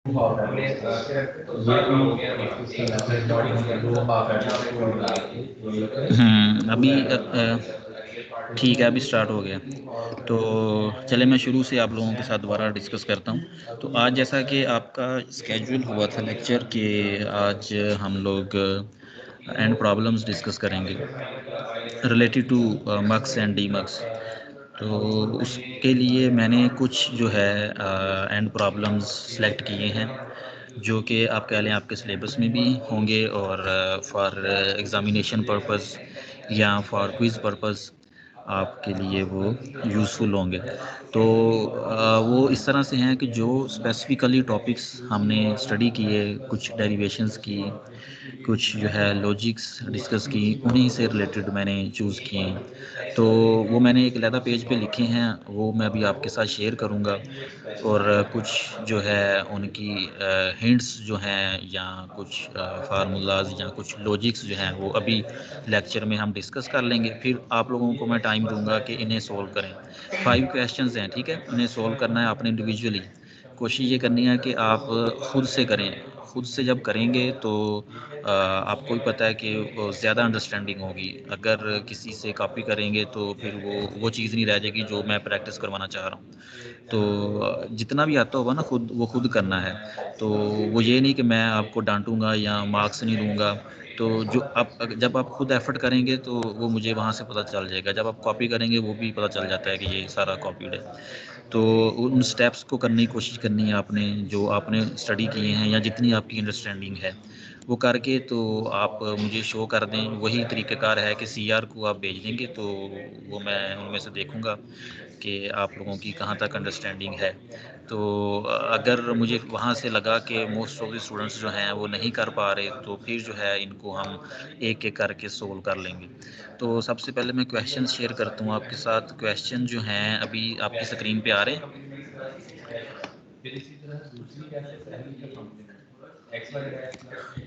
अभी ठीक है, अभी स्टार्ट हो गया। तो चले मैं शुरू से आप लोगों के साथ दोबारा डिस्कस करता हूँ। तो आज जैसा कि आपका स्केड्यूल हुआ था लेक्चर के, आज हम लोग एंड प्रॉब्लम्स डिस्कस करेंगे रिलेटेड टू मक्स एंड डी मक्स। तो उसके लिए मैंने कुछ जो है एंड प्रॉब्लम्स सेलेक्ट किए हैं जो कि आप कह लें आपके सिलेबस में भी होंगे और फॉर एग्ज़ामिनेशन पर्पस या फॉर क्विज़ पर्पस आपके लिए वो यूज़फुल होंगे। तो वो इस तरह से हैं कि जो स्पेसिफिकली टॉपिक्स हमने स्टडी किए, कुछ डेरिवेशंस की, कुछ जो है लॉजिक्स डिस्कस की, उन्हीं से रिलेटेड मैंने चूज़ किए हैं। तो वो मैंने एक अलहदा पेज पे लिखे हैं, वो मैं अभी आपके साथ शेयर करूँगा। और कुछ जो है उनकी हिंट्स जो हैं या कुछ फार्मूलाज या कुछ लॉजिक्स जो हैं वो अभी लेक्चर में हम डिस्कस कर लेंगे। फिर आप लोगों को मैं टाइम दूंगा कि इन्हें सोल्व करें। 5 क्वेश्चंस हैं, ठीक है, इन्हें सोल्व करना है आपने इंडिविजुअली। कोशिश ये करनी है कि आप खुद से करें। खुद से जब करेंगे तो आपको भी पता है कि ज़्यादा अंडरस्टैंडिंग होगी। अगर किसी से कॉपी करेंगे तो फिर वो चीज़ नहीं रह जाएगी जो मैं प्रैक्टिस करवाना चाह रहा हूँ। तो जितना भी आता होगा ना खुद वो खुद करना है। तो वो ये नहीं कि मैं आपको डांटूंगा या मार्क्स नहीं दूंगा। तो जो आप जब आप खुद एफर्ट करेंगे तो वो मुझे वहाँ से पता चल जाएगा। जब आप कॉपी करेंगे वो भी पता चल जाता है कि ये सारा कॉपीड है। तो उन स्टेप्स को करने की कोशिश करनी है आपने, जो आपने स्टडी किए हैं या जितनी आपकी अंडरस्टैंडिंग है वो करके तो आप मुझे शो कर दें। वही तरीक़ाकार है कि सीआर को आप भेज देंगे तो वो मैं उनमें से देखूंगा कि आप लोगों की कहाँ तक अंडरस्टैंडिंग है। तो अगर मुझे वहाँ से लगा कि मोस्ट ऑफ द स्टूडेंट्स जो हैं वो नहीं कर पा रहे तो फिर जो है इनको हम एक एक करके सोल्व कर लेंगे। तो सबसे पहले मैं क्वेश्चन शेयर करता हूँ आपके साथ। क्वेश्चन जो हैं अभी आपकी स्क्रीन पे आ रहे हैं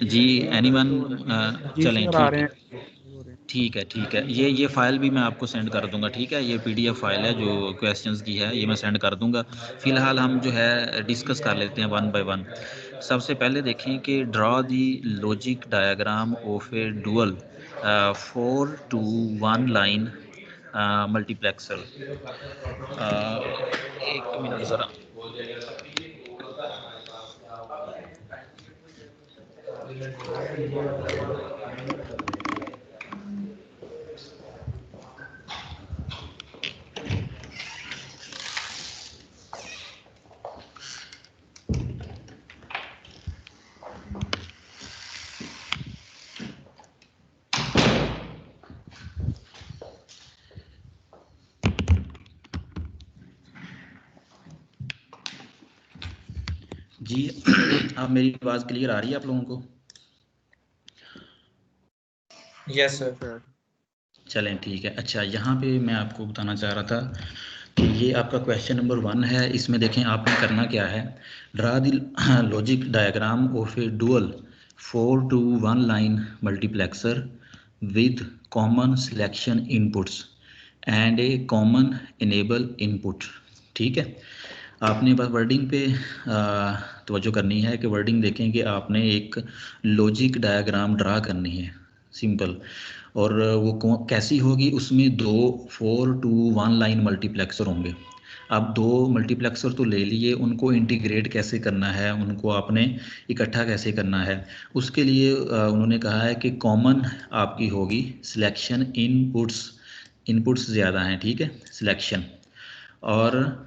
जी। एनीवन? जी चलें, सर, आ ठीक रहे है। हैं। हो रहे हैं। ठीक है, ठीक है। ये फ़ाइल भी मैं आपको सेंड कर दूंगा, ठीक है। ये पीडीएफ फाइल है जो क्वेश्चंस की है, ये मैं सेंड कर दूंगा। फिलहाल हम जो है डिस्कस कर लेते हैं वन बाय वन। सबसे पहले देखें कि draw the logic diagram of A dual 4 to 1 line multiplexer. एक मिनट ज़रा। जी अब मेरी आवाज़ क्लियर आ रही है आप लोगों को? यस जी सर। सर। चलें, ठीक है। अच्छा, यहाँ पे मैं आपको बताना चाह रहा था कि ये आपका क्वेश्चन नंबर 1 है। इसमें देखें आपने करना क्या है। Draw the logic diagram of A dual 4 to 1 line multiplexer with common selection inputs and A common enable input. ठीक है, आपने बस वर्डिंग पे तवज्जो करनी है कि वर्डिंग देखें कि आपने एक लॉजिक डायग्राम ड्रा करनी है, सिंपल। और वो कैसी होगी, उसमें दो 4 to 1 लाइन मल्टीप्लेक्सर होंगे। अब दो मल्टीप्लेक्सर तो ले लिए, उनको इंटीग्रेट कैसे करना है, उनको आपने इकट्ठा कैसे करना है, उसके लिए उन्होंने कहा है कि कॉमन आपकी होगी सिलेक्शन इनपुट्स। इनपुट्स ज़्यादा हैं, ठीक है, सिलेक्शन। और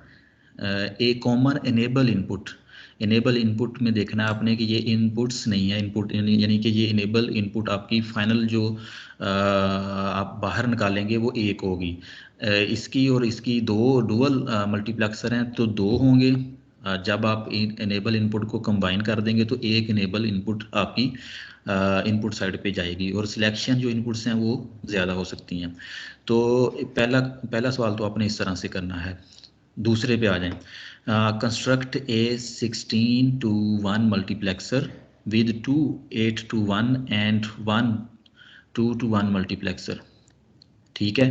a common enable input. Enable input में देखना है आपने कि ये इनपुट्स नहीं है। इनपुट यानी कि ये इनेबल इनपुट आपकी फाइनल जो आप बाहर निकालेंगे वो एक होगी। इसकी और इसकी दो डुअल मल्टीप्लेक्सर हैं तो दो होंगे। जब आप इनेबल इनपुट को कंबाइन कर देंगे तो एक इनेबल इनपुट आपकी इनपुट साइड पे जाएगी और सिलेक्शन जो इनपुट्स हैं वो ज़्यादा हो सकती हैं। तो पहला पहला सवाल तो आपने इस तरह से करना है। दूसरे पे आ जाएं। Construct A 16 to 1 multiplexer with 2 8 to 1 and 1 2 to 1 multiplexer. ठीक है।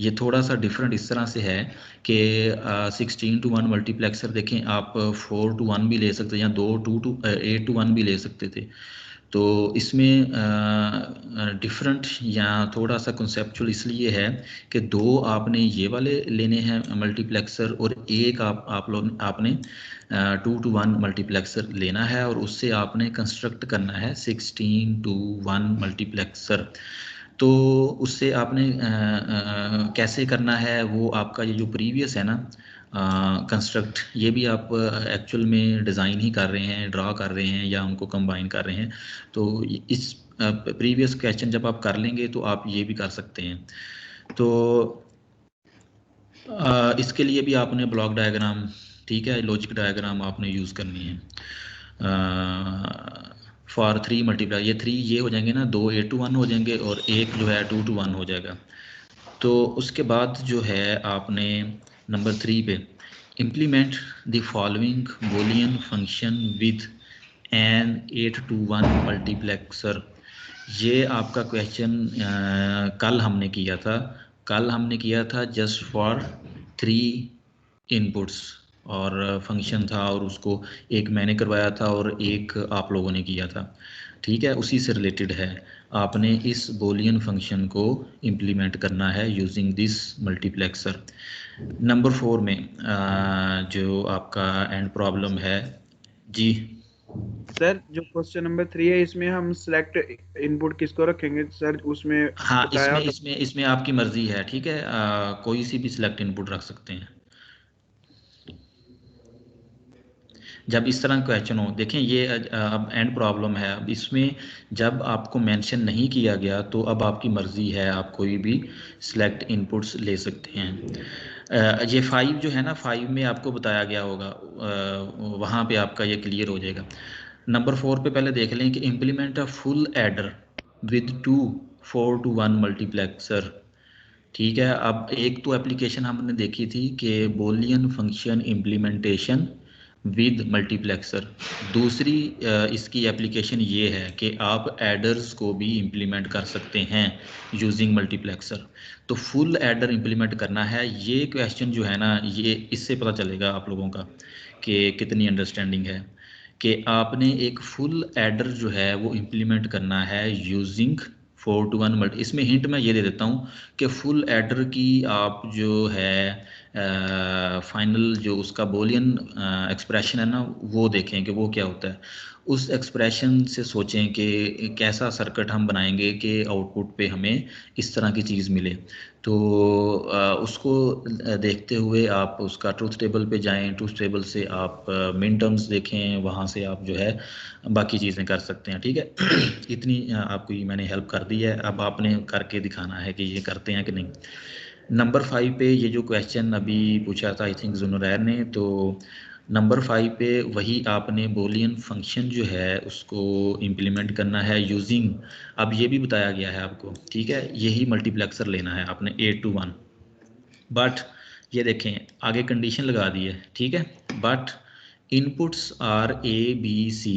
ये थोड़ा सा डिफरेंट इस तरह से है कि 16:1 मल्टीप्लेक्सर देखें आप 4:1 भी ले सकते हैं या 8:1 भी ले सकते थे। तो इसमें डिफरेंट या थोड़ा सा कंसेप्चुअल इसलिए है कि दो आपने ये वाले लेने हैं मल्टीप्लेक्सर और एक आप लोग आपने 2:1 मल्टीप्लेक्सर लेना है और उससे आपने कंस्ट्रक्ट करना है 16:1 मल्टीप्लेक्सर। तो उससे आपने कैसे करना है वो आपका ये जो प्रीवियस है ना कंस्ट्रक्ट, ये भी आप एक्चुअल में डिज़ाइन ही कर रहे हैं, ड्रा कर रहे हैं या उनको कंबाइन कर रहे हैं। तो इस प्रीवियस क्वेश्चन जब आप कर लेंगे तो आप ये भी कर सकते हैं। तो इसके लिए भी आपने ब्लॉक डायग्राम, ठीक है, लॉजिक डायग्राम आपने यूज़ करनी है। फॉर 3 मल्टीप्लाई, ये 3 ये हो जाएंगे ना, 2 8:1 हो जाएंगे और एक जो है 2:1 हो जाएगा। तो उसके बाद जो है आपने नंबर 3 पे implement the following Boolean function with an 8:1 multiplexer. ये आपका क्वेश्चन कल हमने किया था। कल हमने किया था जस्ट फॉर 3 इनपुट्स और फंक्शन था और उसको एक मैंने करवाया था और एक आप लोगों ने किया था। ठीक है, उसी से रिलेटेड है। आपने इस बूलियन फंक्शन को इम्प्लीमेंट करना है यूजिंग दिस मल्टीप्लेक्सर। नंबर 4 में जो आपका एंड प्रॉब्लम है जी। सर जो क्वेश्चन नंबर 3 है इसमें हम सिलेक्ट इनपुट किसको रखेंगे सर, उसमें हाँ, बताया इसमें होता। इसमें इसमें आपकी मर्जी है, ठीक है, कोई सी भी सिलेक्ट इनपुट रख सकते हैं जब इस तरह क्वेश्चन हो। देखें ये अब एंड प्रॉब्लम है, अब इसमें जब आपको मेंशन नहीं किया गया तो अब आपकी मर्ज़ी है, आप कोई भी सिलेक्ट इनपुट्स ले सकते हैं। ये 5 जो है ना, 5 में आपको बताया गया होगा, वहाँ पे आपका ये क्लियर हो जाएगा। नंबर 4 पे पहले देख लें कि implement a full adder with 2 4:1 multiplexer. ठीक है, अब एक तो एप्लीकेशन हमने देखी थी कि Boolean function implementation with multiplexer. दूसरी इसकी एप्लीकेशन ये है कि आप एडर्स को भी इम्प्लीमेंट कर सकते हैं यूजिंग मल्टीप्लेक्सर। तो फुल एडर इम्प्लीमेंट करना है, ये क्वेश्चन जो है ना, ये इससे पता चलेगा आप लोगों का कि कितनी अंडरस्टैंडिंग है कि आपने एक फुल एडर जो है वो इम्प्लीमेंट करना है यूजिंग 4:1 मल्टी। इसमें हिंट मैं ये दे देता हूँ कि फुल एडर की आप जो है फाइनल जो उसका बोलियन एक्सप्रेशन है ना, वो देखें कि वो क्या होता है। उस एक्सप्रेशन से सोचें कि कैसा सर्किट हम बनाएंगे कि आउटपुट पे हमें इस तरह की चीज़ मिले। तो उसको देखते हुए आप उसका ट्रूथ टेबल पे जाएं, ट्रूथ टेबल से आप मिन टर्म्स देखें, वहाँ से आप जो है बाकी चीज़ें कर सकते हैं। ठीक है, इतनी आपको ये मैंने हेल्प कर दी है, अब आपने करके दिखाना है कि ये करते हैं कि नहीं। नंबर 5 पे ये जो क्वेश्चन अभी पूछा था आई थिंक जुनैर ने, तो नंबर 5 पे वही आपने बूलियन फंक्शन जो है उसको इम्प्लीमेंट करना है यूजिंग, अब ये भी बताया गया है आपको, ठीक है, यही मल्टीप्लेक्सर लेना है आपने 8:1। बट ये देखें आगे कंडीशन लगा दी है, ठीक है, but inputs are A B C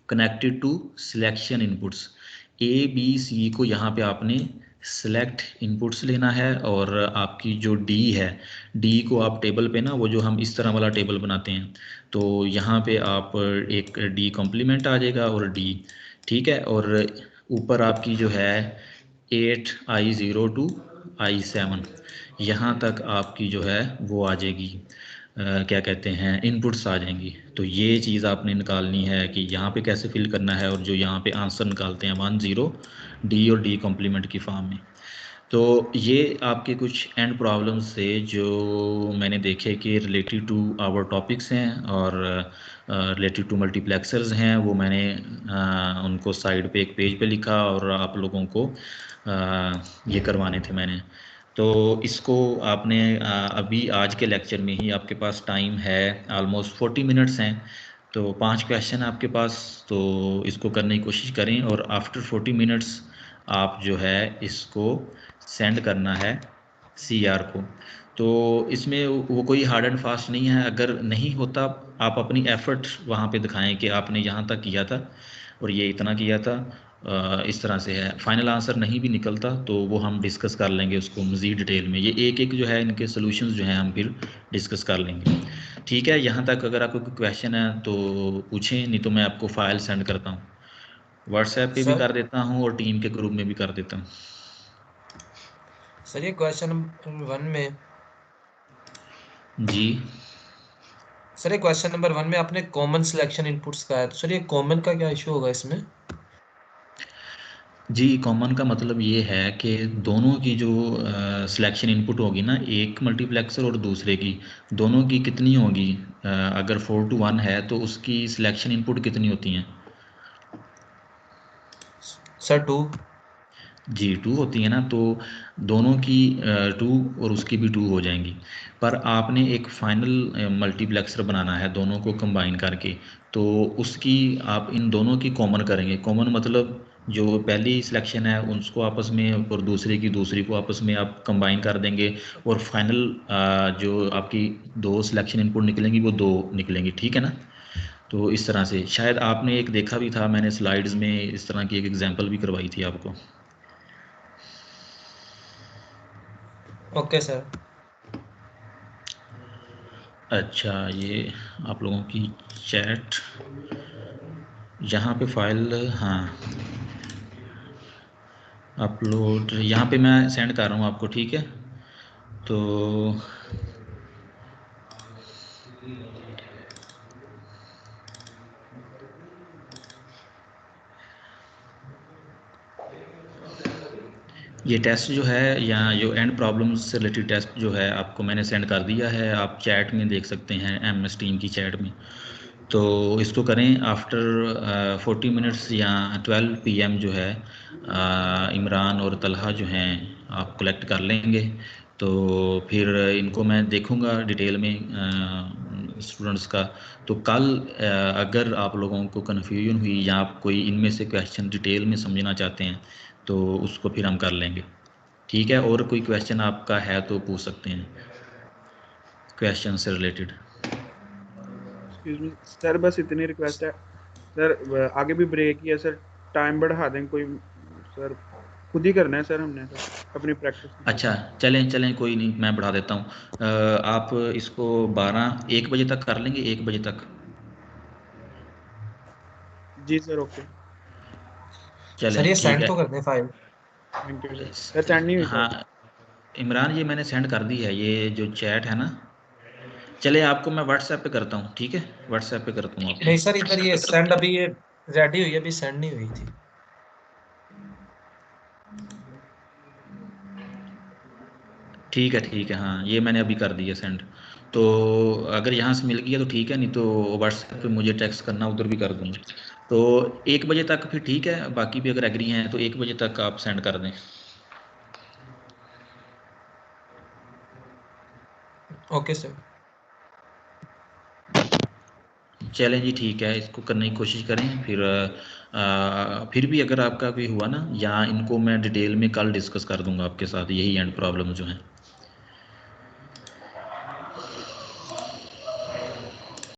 connected to selection inputs. A B C को यहाँ पे आपने सेलेक्ट इनपुट्स लेना है और आपकी जो डी है, डी को आप टेबल पे ना, वो जो हम इस तरह वाला टेबल बनाते हैं, तो यहाँ पे आप एक डी कॉम्प्लीमेंट आ जाएगा और डी, ठीक है, और ऊपर आपकी जो है 8I0 to I7 यहाँ तक आपकी जो है वो आ जाएगी, क्या कहते हैं, इनपुट्स आ जाएंगी। तो ये चीज़ आपने निकालनी है कि यहाँ पे कैसे फिल करना है, और जो यहाँ पे आंसर निकालते हैं 10 डी और डी कॉम्प्लीमेंट की फॉर्म में। तो ये आपके कुछ एंड प्रॉब्लम्स थे जो मैंने देखे कि रिलेटेड टू आवर टॉपिक्स हैं और रिलेटेड टू मल्टीप्लेक्सर्स हैं, वो मैंने उनको साइड पे एक पेज पे लिखा और आप लोगों को ये करवाने थे मैंने। तो इसको आपने अभी आज के लेक्चर में ही आपके पास टाइम है, ऑलमोस्ट 40 मिनट्स हैं, तो 5 क्वेश्चन आपके पास, तो इसको करने की कोशिश करें और आफ्टर 40 मिनट्स आप जो है इसको सेंड करना है CR को। तो इसमें वो कोई हार्ड एंड फास्ट नहीं है, अगर नहीं होता आप अपनी एफर्ट वहाँ पे दिखाएं कि आपने यहाँ तक किया था और ये इतना किया था, इस तरह से है। फाइनल आंसर नहीं भी निकलता तो वो हम डिस्कस कर लेंगे उसको मज़ीद डिटेल में। ये एक एक जो है इनके सोल्यूशंस जो हैं हम फिर डिस्कस कर लेंगे। ठीक है, यहाँ तक अगर आपको कोई क्वेश्चन है तो पूछें, नहीं तो मैं आपको फाइल सेंड करता हूँ, व्हाट्सएप पे भी सर कर देता हूँ और टीम के ग्रुप में भी कर देता हूँ। सर ये क्वेश्चन नंबर 1 में, जी सर ये क्वेश्चन नंबर 1 में आपने कॉमन सिलेक्शन इनपुट्स का है, तो सर ये कॉमन का क्या इशू होगा इसमें? जी, कॉमन का मतलब ये है कि दोनों की जो सिलेक्शन इनपुट होगी ना, एक मल्टीप्लेक्सर और दूसरे की, दोनों की कितनी होगी? अगर 4:1 है तो उसकी सिलेक्शन इनपुट कितनी होती हैं? सर 2। जी 2 होती है ना, तो दोनों की 2 और उसकी भी 2 हो जाएंगी। पर आपने एक फाइनल मल्टीप्लेक्सर बनाना है दोनों को कंबाइन करके, तो उसकी आप इन दोनों की कॉमन करेंगे। कॉमन मतलब जो पहली सिलेक्शन है उसको आपस में और दूसरे की दूसरी को आपस में आप कंबाइन कर देंगे, और फाइनल जो आपकी 2 सिलेक्शन इनपुट निकलेंगी वो 2 निकलेंगी। ठीक है ना? तो इस तरह से शायद आपने एक देखा भी था, मैंने स्लाइड्स में इस तरह की एक एग्जांपल भी करवाई थी आपको। Okay sir. अच्छा, ये आप लोगों की चैट यहाँ पे फाइल, हाँ अपलोड यहाँ पे मैं सेंड कर रहा हूँ आपको। ठीक है, तो ये टेस्ट जो है या जो एंड प्रॉब्लम्स से रिलेटेड टेस्ट जो है आपको मैंने सेंड कर दिया है, आप चैट में देख सकते हैं, MS टीम की चैट में। तो इसको करें आफ्टर 40 मिनट्स या 12 PM जो है इमरान और तलहा जो हैं आप कलेक्ट कर लेंगे। तो फिर इनको मैं देखूंगा डिटेल में स्टूडेंट्स का। तो कल अगर आप लोगों को कन्फ्यूजन हुई या आप कोई इनमें से क्वेश्चन डिटेल में समझना चाहते हैं तो उसको फिर हम कर लेंगे। ठीक है, और कोई क्वेश्चन आपका है तो पूछ सकते हैं क्वेश्चन से रिलेटेड। एक्सक्यूज मी सर, बस इतनी रिक्वेस्ट है सर, आगे भी ब्रेक ही है सर, टाइम बढ़ा दें कोई सर, खुद ही करना है सर हमने तो अपनी प्रैक्टिस। अच्छा, चलें चलें कोई नहीं, मैं बढ़ा देता हूँ। आप इसको 1 बजे तक कर लेंगे, 1 बजे तक। जी सर, ओके, सर चलें ये ठीक सेंड है। तो कर दें file. Thank you sir. Sir send नहीं हुई हाँ फाइल। इमरान, ये मैंने सेंड कर दी है, ये जो चैट है ना। चले आपको मैं व्हाट्सएप पे करता हूँ, ठीक है, व्हाट्सएप पे करता हूँ नहीं सर, इधर ये आपको। सेंड अभी ये रेडी हुई है, अभी सेंड नहीं हुई थी। ठीक है, हाँ ये मैंने अभी कर दिया सेंड। तो अगर यहाँ से मिल गया तो ठीक है, नहीं तो व्हाट्सएप पे मुझे टेक्स्ट करना, उधर भी कर दूँगा। तो 1 बजे तक फिर ठीक है, बाकी भी अगर एग्री हैं तो 1 बजे तक आप सेंड कर दें। Okay sir. चलें जी ठीक है, इसको करने की कोशिश करें। फिर भी अगर आपका कोई हुआ ना, या इनको मैं डिटेल में कल डिस्कस कर दूंगा आपके साथ, यही एंड प्रॉब्लम जो हैं।